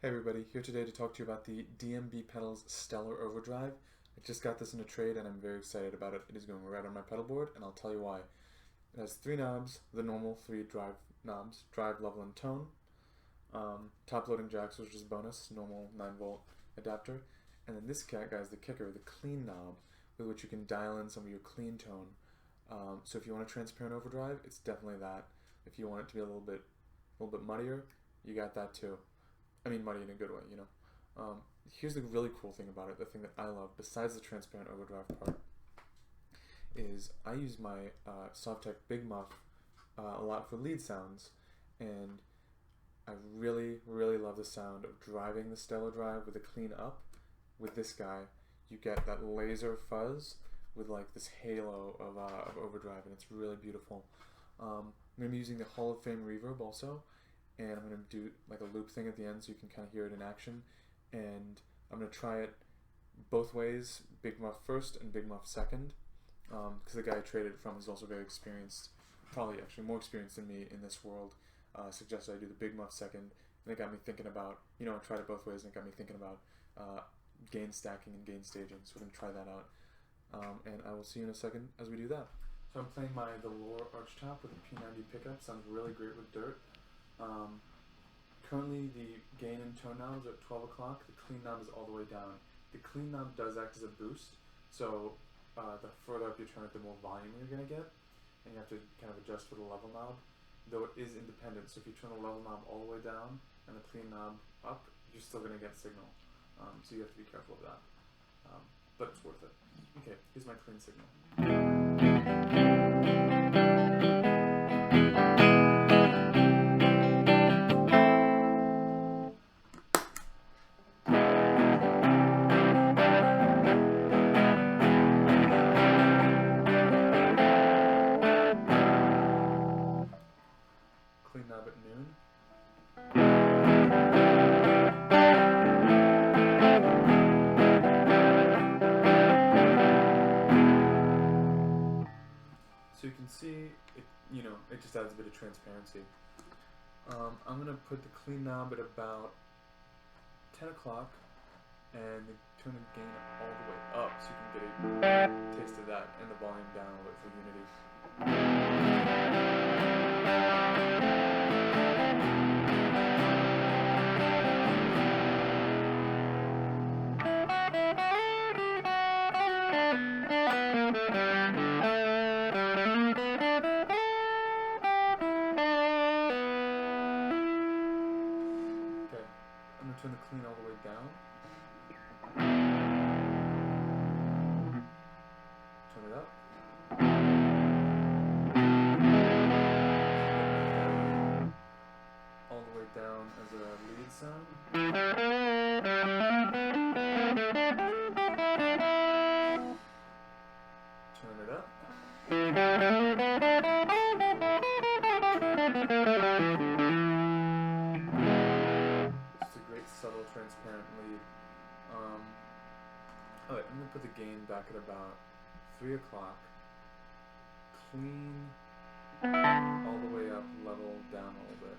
Hey everybody, here today to talk to you about the DMB pedals Stellar Overdrive. I just got this in a trade and I'm very excited about it. It is going right on my pedal board and I'll tell you why. It has three knobs, the normal three drive knobs, drive, level, and tone. Top loading jacks, which is bonus, normal 9-volt adapter. And then this guy is the kicker, the clean knob, with which you can dial in some of your clean tone. So if you want a transparent overdrive, it's definitely that. If you want it to be a little bit muddier, you got that too. I mean muddy in a good way, you know. Here's the really cool thing about it, the thing that I love, besides the transparent overdrive part, is I use my Softtech Big Muff a lot for lead sounds, and I really, really love the sound of driving the Stellar Drive with a clean up. With this guy, you get that laser fuzz with like this halo of overdrive, and it's really beautiful. I'm going to be using the Hall of Fame reverb also, and I'm going to do like a loop thing at the end so you can kind of hear it in action, and I'm going to try it both ways, Big Muff first and Big Muff second, because the guy I traded from is also very experienced, probably actually more experienced than me in this world. Suggested I do the Big Muff second, and it got me thinking about, I tried it both ways, and it got me thinking about gain stacking and gain staging, so we're going to try that out, and I will see you in a second as we do that. So I'm playing the lower arch top with a P90 pickup, sounds really great with dirt. Currently the gain and tone knobs are at 12 o'clock, the clean knob is all the way down. The clean knob does act as a boost, so the further up you turn it, the more volume you're going to get, and you have to kind of adjust for the level knob, though it is independent, so if you turn the level knob all the way down and the clean knob up, you're still going to get signal, so you have to be careful of that, but it's worth it. Okay, here's my clean signal. Clean knob at noon. So you can see, it just adds a bit of transparency. I'm going to put the clean knob at about 10 o'clock and turn the gain all the way up so you can get a taste of that, and the volume down a little bit for unity. I'm going to turn the clean all the way down. Turn it up. All the way down as a lead sound. Turn it up. Subtle, transparent lead. Alright, I'm going to put the gain back at about 3 o'clock. Clean all the way up, level down a little bit.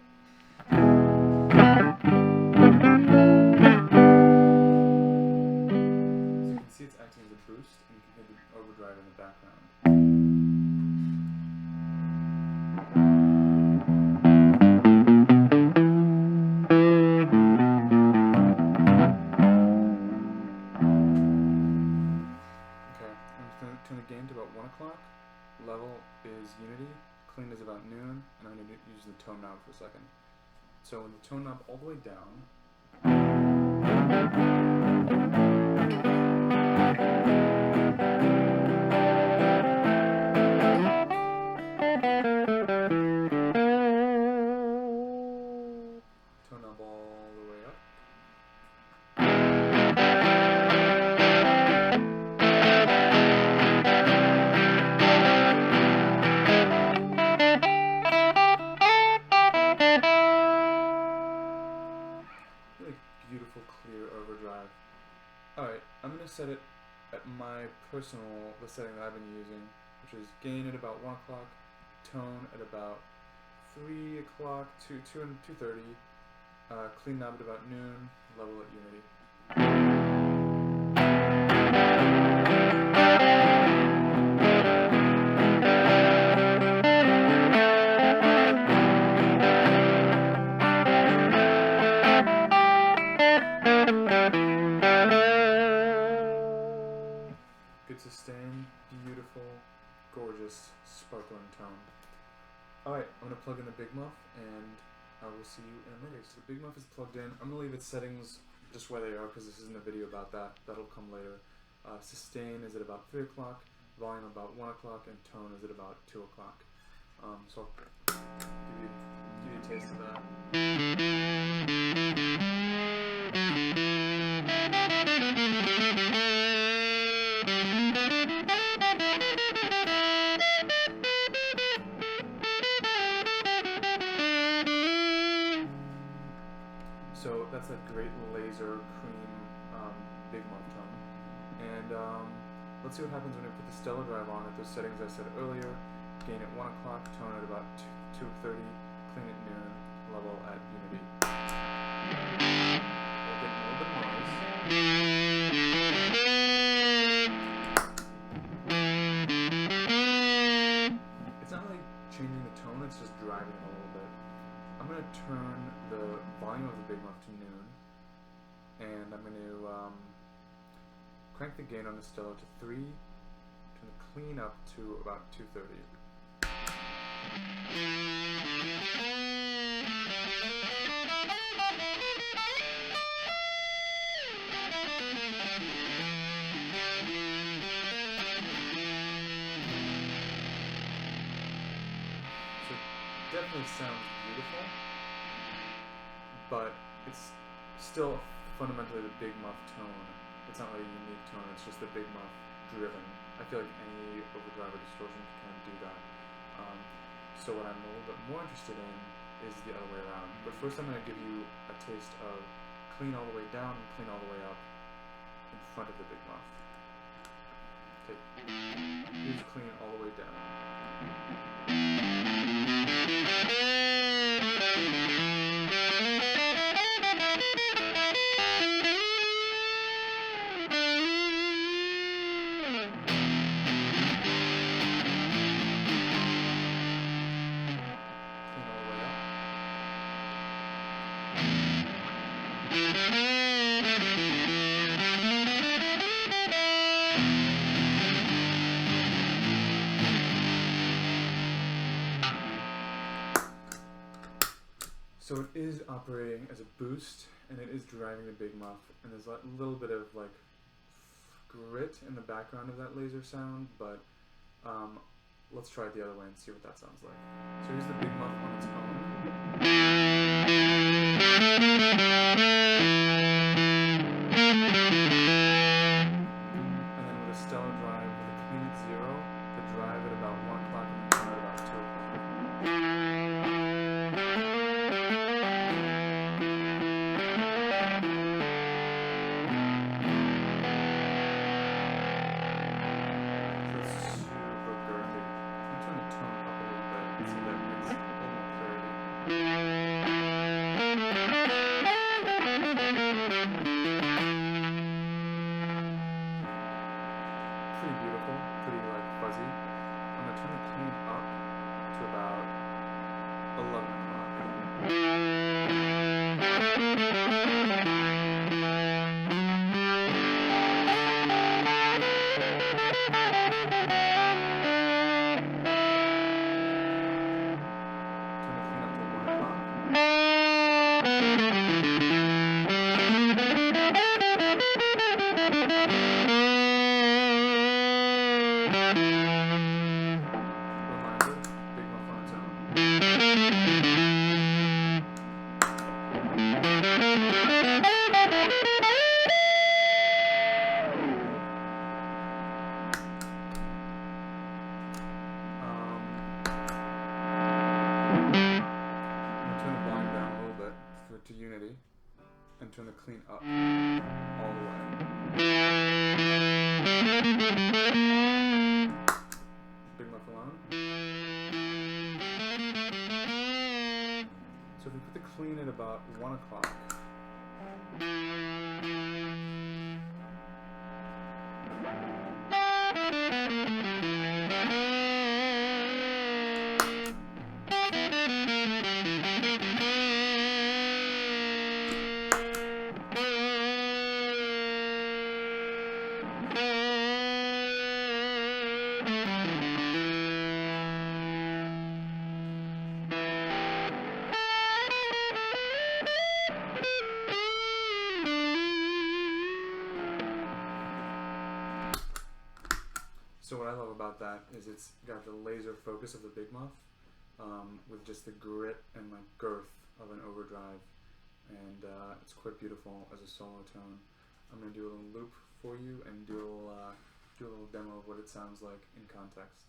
So you can see it's acting as a boost, and you can hear the overdrive in the background. Turn the gain to about 1 o'clock, level is unity, clean is about noon, and I'm going to use the tone knob for a second. So with the tone knob all the way down, tone knob all the way up. Beautiful, clear overdrive. Alright, I'm going to set it at my personal, the setting that I've been using, which is gain at about 1 o'clock, tone at about 3 o'clock to 2:30, Clean knob at about noon, level at unity. Good sustain, beautiful, gorgeous, sparkling tone. Alright, I'm going to plug in the Big Muff, and I will see you in a minute. So the Big Muff is plugged in. I'm going to leave its settings just where they are because this isn't a video about that. That'll come later. Sustain is at about 3 o'clock, volume about 1 o'clock, and tone is at about 2 o'clock. So I'll give you a taste of that. So that's a great laser cream Big Muff tone. And let's see what happens when we put the stellar drive on at those settings I said earlier. Gain at 1 o'clock, tone at about 2:30, clean at noon, level at unity. We'll get a little bit of noise. It's not really changing the tone, it's just driving it a little bit. I'm going to turn the volume of the Big Muff to noon, and I'm going to crank the gain on the stellar to 3, turn the clean up to about 230. So it definitely sounds beautiful, but it's still fundamentally the Big Muff tone. It's not really a unique tone, it's just the Big Muff driven. I feel like any overdrive or distortion can kind of do that. So what I'm a little bit more interested in is the other way around. But first I'm going to give you a taste of clean all the way down and clean all the way up in front of the Big Muff. Okay, here's clean all the way down. So it is operating as a boost, and it is driving the Big Muff, and there's a little bit of like grit in the background of that laser sound, but let's try it the other way and see what that sounds like. So here's the Big Muff on its own. And then with a stellar drive, with a clean at 0, the drive at about 1 o'clock and the tone at about 2 o'clock. Pretty beautiful, pretty like fuzzy. I'm going to turn the clean up to about 11 o'clock. Turn the clean up to 1 o'clock. To unity and turn the clean up all the way. Big Muff alone. So if we put the clean at about 1 o'clock, about that is it's got the laser focus of the Big Muff with just the grit and like girth of an Overdrive, and it's quite beautiful as a solo tone. I'm going to do a little loop for you and do a little demo of what it sounds like in context.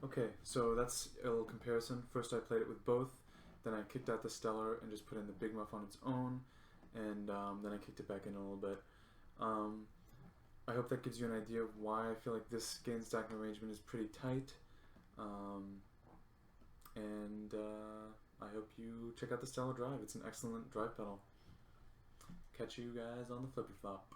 Okay, so that's a little comparison. First I played it with both, then I kicked out the Stellar and just put in the Big Muff on its own, and then I kicked it back in a little bit. I hope that gives you an idea of why I feel like this gain stacking arrangement is pretty tight, and I hope you check out the Stellar Drive. It's an excellent drive pedal. Catch you guys on the flippy flop.